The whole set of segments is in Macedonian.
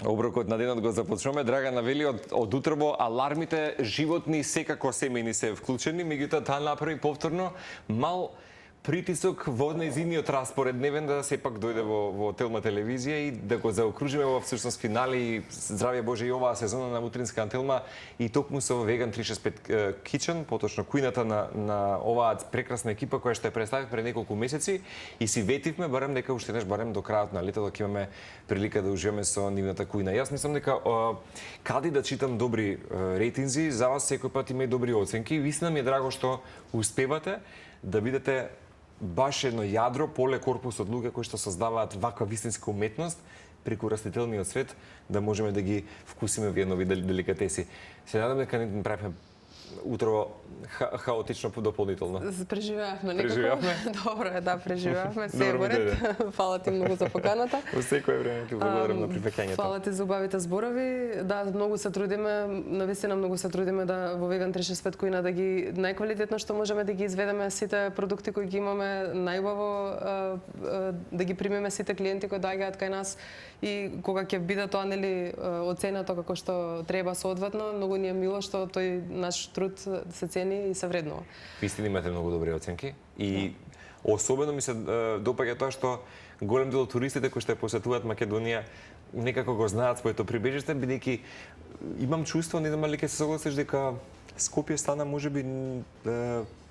Оброкот на денот го започнуваме. Драгана вели од утрово алармите животни секако семејни се вклучени, меѓутоа таа направи повторно мал притисок во нејзиниот распоред дневен да сепак дојде во Телма телевизија и да го заокружиме во всушност финали здравје Боже и оваа сезона на утринска Антелма и токму со Vegan 365 Kitchen, поточно кујната на оваа прекрасна екипа која што ја представив пред неколку месеци и си ветивме барем дека уште неш барем до крајот на летото ќе имаме прилика да уживаме со нивната кујна. Јас мислам дека кади да читам добри рейтинзи, за вас секој пат има и добри оценки. Вистина ми е драго што успевате да бидете баш едно јадро, поле корпус од луѓе кои што создаваат ваква вистинска уметност преку растителниот свет, да можеме да ги вкусиме во еднови деликатеси. Се надам дека не правиме утро хаотично дополнително. Преживеавме некако. Добро е, да, преживеавме. Се во ред. Фала ти многу за поканата. Во секое време ти благодарам на прифаќањето. Фала ти за убавите зборови. Да, многу се трудиме, навистина многу се трудиме да во Vegan 365 кујна да ги најквалитетно што можеме да ги изведеме сите продукти кои ги имаме, најубаво да ги примеме сите клиенти кои доаѓаат кај нас и кога ќе биде тоа нели оценето како што треба соодветно, многу ни е мило што тој наш труд се цени и се вреднува. Вистина имате многу добри оценки и особено ми се допаѓа тоа што голем дел од туристите кои што ја посетуваат Македонија некако го знаат своето прибежиште, бидејќи имам чувство, не знам дали ќе се согласиш дека Скопје стана можеби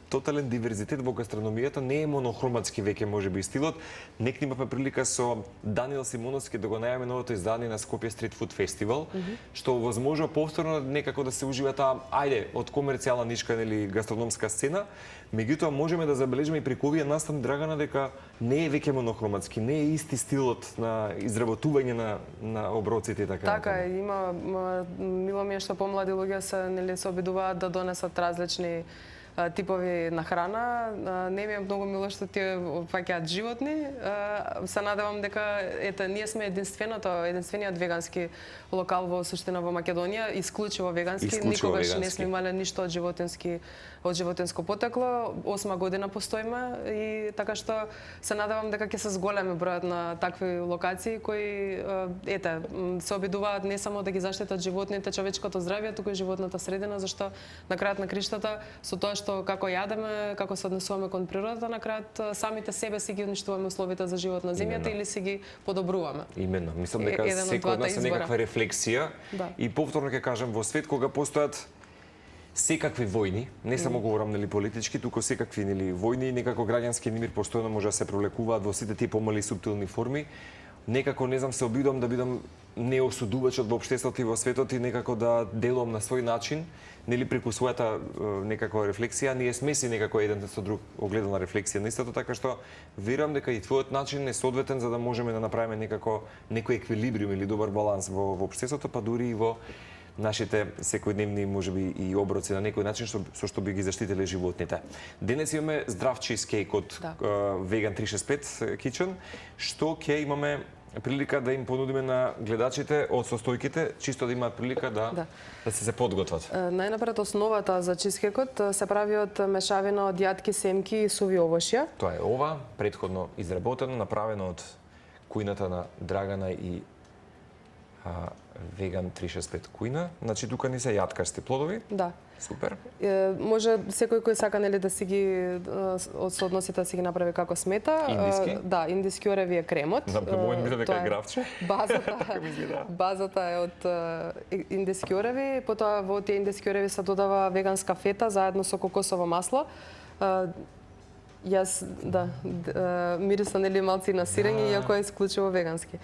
тотален диверзитет во гастрономијата, не е монохроматски веќе можеби стилот. Нек имавме прилика со Даниел Симоновски да го најавиме новото издание на Скопје Street Food Festival, што возможува повторно некако да се ужива таа, ајде, од комерцијална нишка или гастрономска сцена, меѓутоа можеме да забележиме и преку овие настани, Драгана, дека не е веќе монохроматски, не е исти стилот на изработување на оброците и така. Така е, има мило ми е што помлади луѓе се обидуваат да донесат различни типови на храна. Не ми е многу мило што тие фаќаат животни. Се надевам дека ние сме единствениот вегански локал во суштина во Македонија, исклучиво вегански. Никогаш не сме имале ништо од животинско потекло. 8 година постоиме и така што се надевам дека ќе се зголеми бројот на такви локации кои се обидуваат не само да ги заштитат животните, човечкото здравје, туку и животната средина, зашто на крајот на криштата со тоа што како јадеме, како се однесуваме кон природата, на крајот самите себе си ги уништуваме условите за живот на земјата или си ги подобруваме. Именно. Мислам дека секој од нас е некаква рефлексија и повторно ќе кажам, во свет кога постојат секакви војни, не само говорам нели политички, туку секакви нели војни, некако граѓански немир постојано може да се превлекуваат во сите тие помали субтилни форми. Некако не знам, се обидувам да бидам неосудувачот во општеството и во светот и некако да делувам на свој начин, нели преку својата некаква рефлексија, ние сме си некако еден со друг огледална рефлексија на истото, така што верувам дека и твојот начин е соодветен за да можеме да направиме некако некој еквилибриум или добар баланс во општеството, па дури и во нашите секојдневни можеби и оброци на некој начин со што би ги заштителе животните. Денес имаме здрав чизкейк од Vegan 365 Kitchen, што ќе имаме прилика да им понудиме на гледачите од состојките, чисто да имаат прилика да се подготват. Најнапред основата за чизкекот се прави од мешавина од јатки, семки и суви овошја. Тоа е ова, претходно изработено, направено од кујната на Драгана и Vegan 365 кујна. Значи тука ни се јаткасти плодови. Да. Супер. Може секој кој сака нели да си ги од соодносите да си ги направи како смета. Индиски? Да, индиски ореви е кремот. Знам, може би дека е графче. Базата е од индиски ореви, потоа во тие индиски ореви се додава веганска фета заедно со кокосово масло. Јас, мириса нели малци на сирење, иако е исклучиво вегански.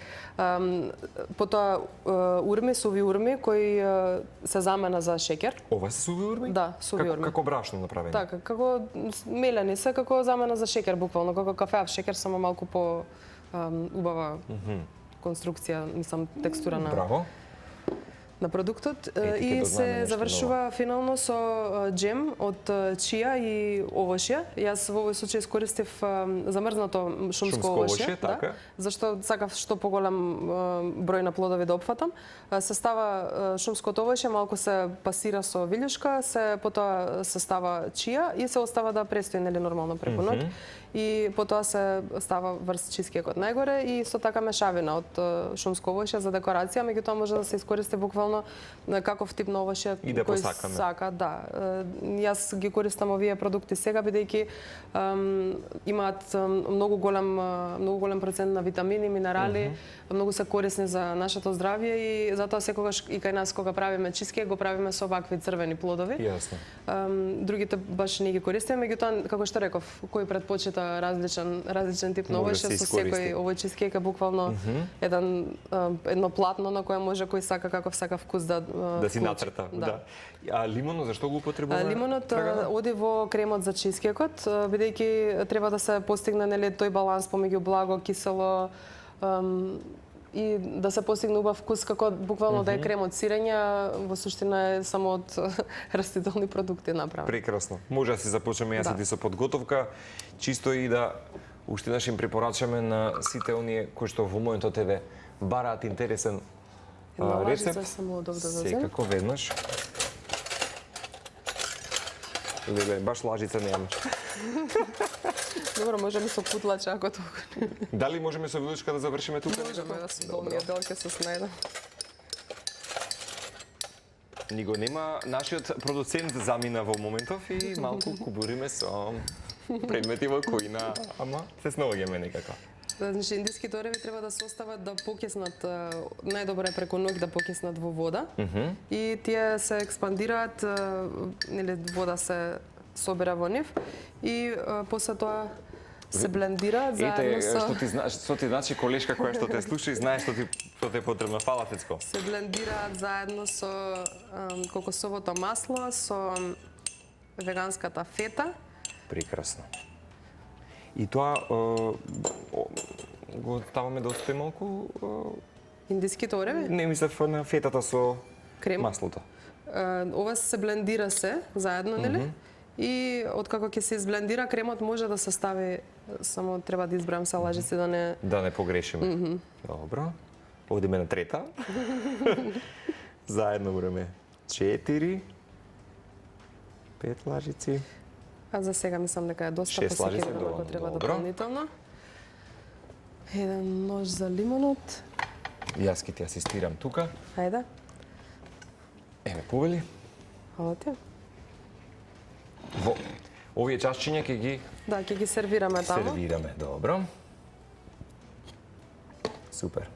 Потоа урми, суви урми, кои се замена за шеќер. Ова се суви урми? Да, суви урми. Како брашно направени? Така, како мелени се, како замена за шеќер, буквално, како кафеав шеќер, само малку по убава конструкција, мислам, текстура на... Браво. На продуктот и се завршува финално со джем од чија и овошје. Јас во овој случај искористив замрзнато шумско овошје, зашто сакав што поголем број на плодови да опфатам. Се става шумското овошје, малку се пасира со вилјушка, потоа се става чија и се остава да престои нели нормално преку ноќ. и потоа се става врз чизкекот најгоре и исто така мешавина од шумско овошје за декорација, меѓутоа може да се искористи буквално каков тип на овошје И да кој посакаме. сака, да. Јас ги користам овие продукти сега бидејќи имаат многу голем процент на витамини, минерали, многу се корисни за нашето здравје и затоа секогаш и кај нас кога правиме чизкек го правиме со вакви црвени плодови. Јасно. Другите баш не ги користиме, меѓутоа како што реков, кој предпочита различен тип на Може да овошје, се со искористи. секој овој чизкек е буквално едно платно на кое може кој сака каков сака вкус да Да си вклучи. нацрта, да. А лимонот зашто го употребува? Лимонот Драгана? оди во кремот за чизкекот, бидејќи треба да се постигне нели тој баланс помеѓу благо, кисело и да се постигне убав вкус како буквално да е крем од сирење, во суштина е само од растителни продукти направен. Прекрасно. Може да си започнеме јас Да. и со подготовка, чисто и да уште еднаш им препорачаме на сите оние кои што во моментот еве бараат интересен Една рецепт. лажица само добро да земам. Секако веднаш. Леле, баш лажица немам. Добро, можеме со кутлача ако толку. Дали можеме со вилучка да завршиме тука? Можеме да со долниот дел ќе се снајдам. Ни го нема нашиот продуцент замина во моментов и малку кубуриме со предмети во коина, ама се снаоѓаме некако. Значи, индиските ореви треба да се остават да покиснат, најдобро е преку ноќ да покиснат во вода. И тие се експандираат, нели вода се собира во нив и после тоа се блендираат заедно Ете, со што ти значи колешка која што те слуша и знае што ти е потребно. Фала, Цецко. се блендираат заедно со кокосовото масло, со веганската фета. Прекрасно. И тоа го ставаме да остане малку Индиските ореви, не мислев на фетата со крем. маслото. Ова се блендира се заедно, нели? И откако ќе се изблендира, кремот може да се стави, само треба да избрам се лажици да не... Да не погрешиме. Добро. Одиме на трета. Заедно уреме 4 5 лажици. А за сега мислам дека е доста, Шест па се лажици, ќе видам ако треба добро. дополнително. Еден нож за лимонот. Јас ќе ти асистирам тука. Ајде, Еве, повели. хвала ти. Во овие чашчиња ќе ги Да, ќе ги сервираме таму. сервираме. Добро. Супер.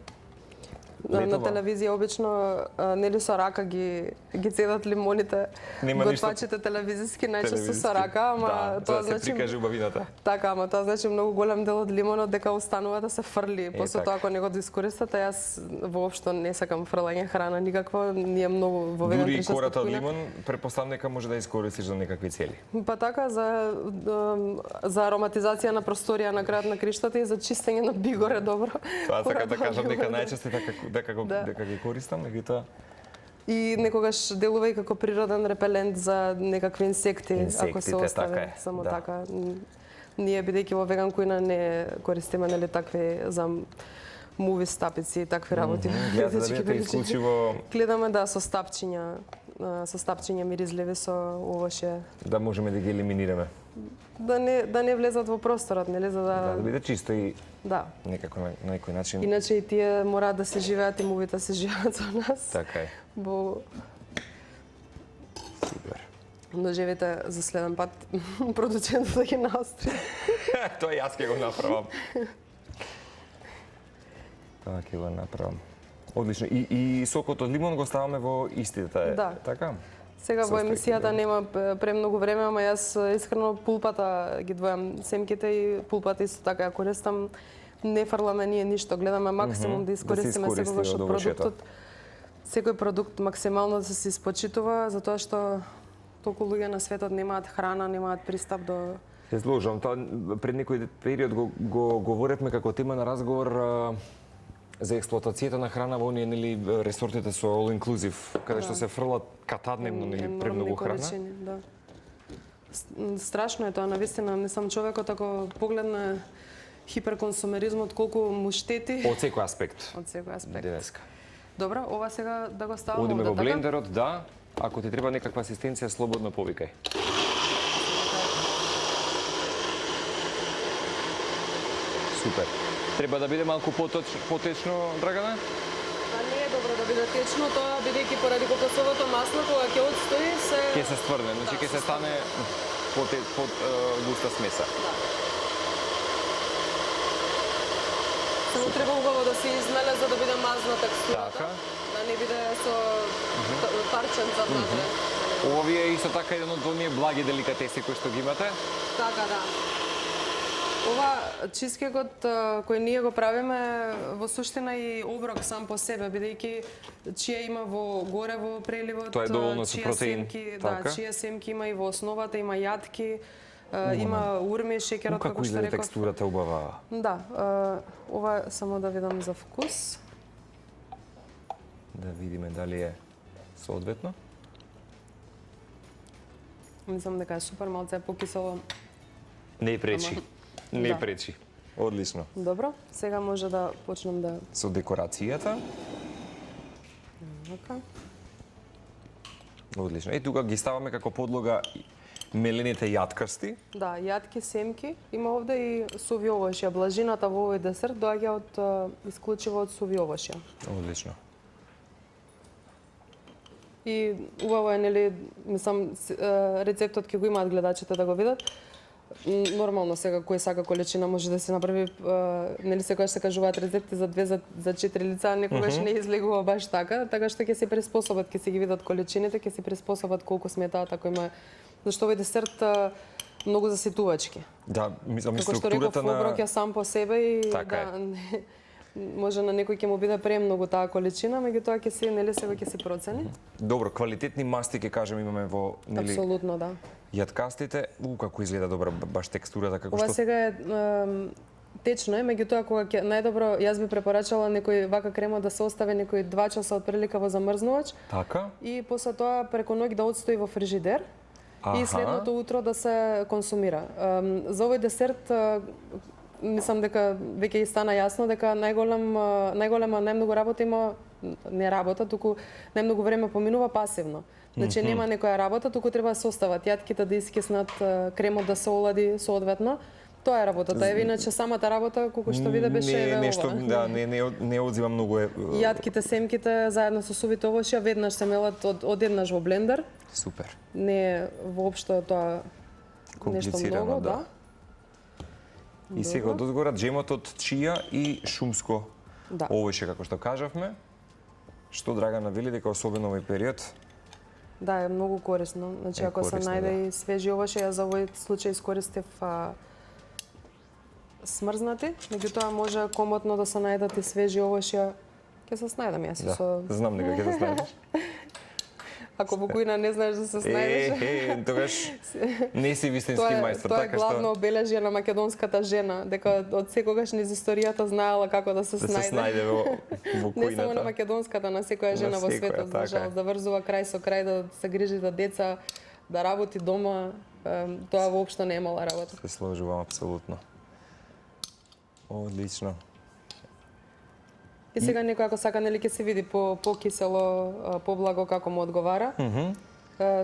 На Летово. телевизија обично нели со рака ги цедат лимоните. Нема Готвачите телевизиски најчесто Телевизиски. со рака, ама да, тоа да се значи прикаже убавината. така, ама тоа значи многу голем дел од лимонот дека останува да се фрли. После така. тоа ако не го искористате, јас воопшто не сакам фрлање храна никакво, ние многу во Дури и вегантричната кората од кујна. лимон, претпоставам дека може да искористиш за некакви цели. Па така за ароматизација на просторија на крајот на криштата и за чистење на бигор е добро. Тоа сакам да Кората од кажам дека лимон. најчесто дека ги користам, меѓутоа И некогаш делува и како природен репелент за некакви инсекти, ако се Инсектите, остави така е, само да. така. Ние бидејќи во веган кујна не користиме нели такви за муви стапици и такви работи. гледате да Физички бидете величини. исклучиво Гледаме да со стапчиња миризливи со овошје. да можеме да ги елиминираме. Да не влезат во просторот, нели, за Да биде чисто и да. некако на некој начин. Иначе и тие мораат да се живеат и мувите се живеат со нас. Така е. Во Супер. ножевите за следен пат продуцентот да ги наостри. Тоа јас ќе го направам. Тоа ќе го направам. Одлично. И сокот од лимон го ставаме во истите, Да. така? Сега во Состојки, емисијата да. нема премногу време, ама јас искрено пулпата ги двојам семките и пулпата исто така ја користам. Не фрламе ние ништо, гледаме максимум да искористиме искористи секогаш од од овошјето. продуктот. Секој продукт максимално да се испочитува, затоа што толку луѓе на светот немаат храна, немаат пристап до... Се зложам, тоа пред некој период го говоревме како тема на разговор за експлоатацијата на храна во оние нели ресортите со all inclusive, каде што се фрлат катадневно нели енормни премногу храна. количини, да. Страшно е тоа, навистина, не сам човекот ако погледне хиперконсумеризмот колку му штети Од секој аспект. од секој аспект. Денеска. Добро, ова сега да го ставам Одиме овде, во така? блендерот, да. Ако ти треба некаква асистенција, слободно повикај. Супер. Треба да биде малку потечно, Драгана? А не е добро да биде течно, тоа бидејќи поради кокосовото масло кога ќе отстои се Ќе се стврне, значи ќе се стане густа смеса. Да. Само треба убаво да се измеле за да биде мазна текстурата. Така. Да не биде со парчен за внатре. Овие е исто така еден од оние благи деликатеси кои што ги имате. Така, да. Ова чизкекот кој ние го правиме во суштина и оброк сам по себе, бидејќи чија има горе во преливот, Тоа е доволно со протеин. Да, чија семки има и во основата, има јатки, има урми, шеќерот Како како што изгледа реков. текстурата убава? Да, ова само да видам за вкус. Да видиме дали е соодветно. Мислам дека е супер, малце е покисело. Не пречи. Не да. пречи. Одлично. Добро, сега може да почнем да... Со декорацијата. Така. Одлично. И тука ги ставаме како подлога мелените јаткасти. Да, јатки, семки. Има овде и суви овошја. Блажината во овој десерт доаѓа од исклучиво од суви овошја. Одлично. И убаво е, нели, мислам, рецептот ќе го имаат гледачите да го видат. Нормално сега кој сака количина може да се направи, нели секогаш се кажуваат рецепти за 2 за 4 лица, некогаш не излегува баш така што ќе се приспособат, ќе се ги видат количините, ќе се приспособат колку сметаат ако има, зашто овој десерт многу заситувачки. Да, мислам и Како што реков, структурата на... оброк е сам по себе и Така да, може на некој ќе му биде премногу таа количина, меѓутоа ќе се, нели, сега ќе се процени. Добро, квалитетни масти ќе кажем имаме во, нели, Апсолутно, да. јаткастите. Како изгледа добра баш текстурата, како Ова што... сега е течно е, меѓутоа кога ќе најдобро јас би препорачала некој вака крема да се остави некои 2 часа од прилика во замрзнувач Така? и после тоа преку ноќ да отстои во фрижидер и следното утро да се консумира. За овој десерт мислам дека веќе и стана јасно дека најмногу работа има, не работа, туку најмногу време поминува пасивно. Значи нема некоја работа, туку треба да се остават јатките да искиснат, кремот да се олади соодветно. Тоа е работата. Еве иначе самата работа колку што виде беше не, нешто, ова. да, не одзива многу Јатките, семките заедно со сувите овошја веднаш се мелат одеднаш во блендер. Супер. Не е воопшто тоа нешто Комплицирано, многу, да. И сега одозгора джемот од чија и шумско Да. овоше, како што кажавме, што Драгана вели дека особено овој период Да, е многу корисно. Значи, ако се корисно, најде и свежи овошје, ја за овој случај искористив смрзнати, меѓутоа може комотно да се најдат и свежи овошја. Ќе се снајдам јас да, со... знам дека ќе се снајдеш. Ако во кујна не знаеш да се снајдеш. Тогаш не си вистински мајстор, тоа е така главно што обележје на македонската жена, дека од секогаш низ историјата знаела како да се да се снајде. снајде во Не само на кујната. македонската, на секоја жена На во секоја, светот, така за жалост, да врзува крај со крај, да се грижи за деца, да работи дома, тоа воопшто не е мала работа. Се сложувам апсолутно. Одлично. И сега некој ако сака, нели ќе се види по-кисело, поблаго како му одговара.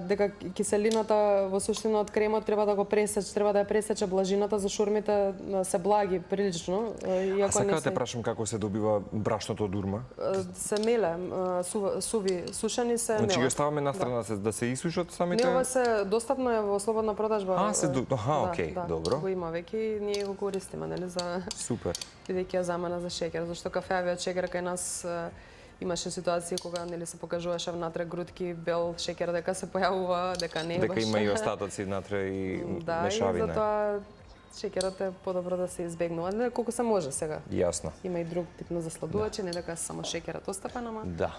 Дека киселината во суштина од кремот треба да го пресече, треба да ја пресече блажината, за шурмите се благи прилично, А сака да те прашам како се добива брашното од урма? се меле, суви, сушени се Значи ги мелат. оставаме настрана да се исушат самите? Не, ова се достапно е во слободна продажба. Окей, добро. Го има веќе и ние го користиме, нели, за Супер. бидејќи ја замена за шеќер, зашто кафеавиот шеќер кај нас имаше ситуации кога, нели, се покажуваше внатре грудки бел шеќер, дека се појавува, дека не е Дека баш. има и остатоци внатре и Да, мешавина. и затоа шеќерот е подобро да се избегнува, не колку се може сега. Јасно. Има и друг тип на засладувачи, не дека само шеќерот остапен, ама Да.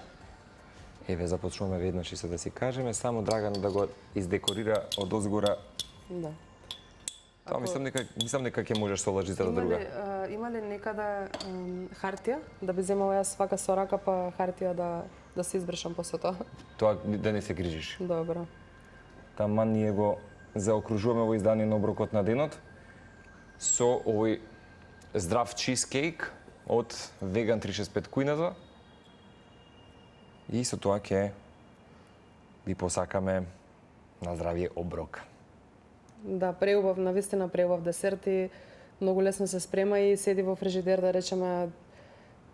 Еве, започнуваме веднаш и се да си кажеме, само Драгана да го издекорира од озгора. да. Тоа мислам дека ќе можеш со лажицата друга. Има ли некаде хартија да би земала јас вака со рака па хартија да се избрешам после тоа? Тоа да не се грижиш. Добро. Таман ние го заокружуваме во издание на оброкот на денот со овој здрав чизкейк од Vegan 365 кујната. И со тоа ќе ви посакаме на здравје оброк. Да, преубав, навистина преубав десерт и многу лесно се спрема и седи во фрижидер, да речеме,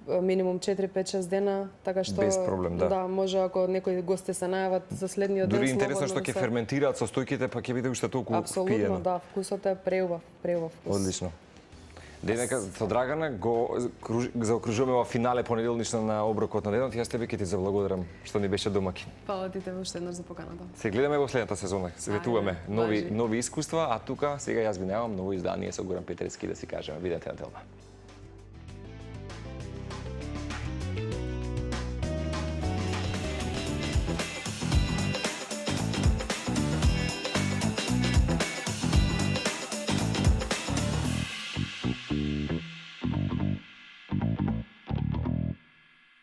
минимум 4-5-6 дена, така што Без проблем, да. Да, може ако некои гости се најават за следниот ден, Дури интересно што слободно ќе да се- ферментираат состојките, па ќе биде уште толку Апсолутно, впиено. да, вкусот е преубав вкус. Одлично. Денека со Драгана го заокружуваме во финале понеделнишно на оброкот на денот. Јас тебе ќе ти заблагодарам што ни беше домаќин. Фала ти тебе уште еднаш за поканата. Се гледаме во следната сезона. Се ветуваме Ајде, важи. нови искуства, а тука сега јас ви најавам ново издание со Горан Петревски да си кажеме. Видете на Телма.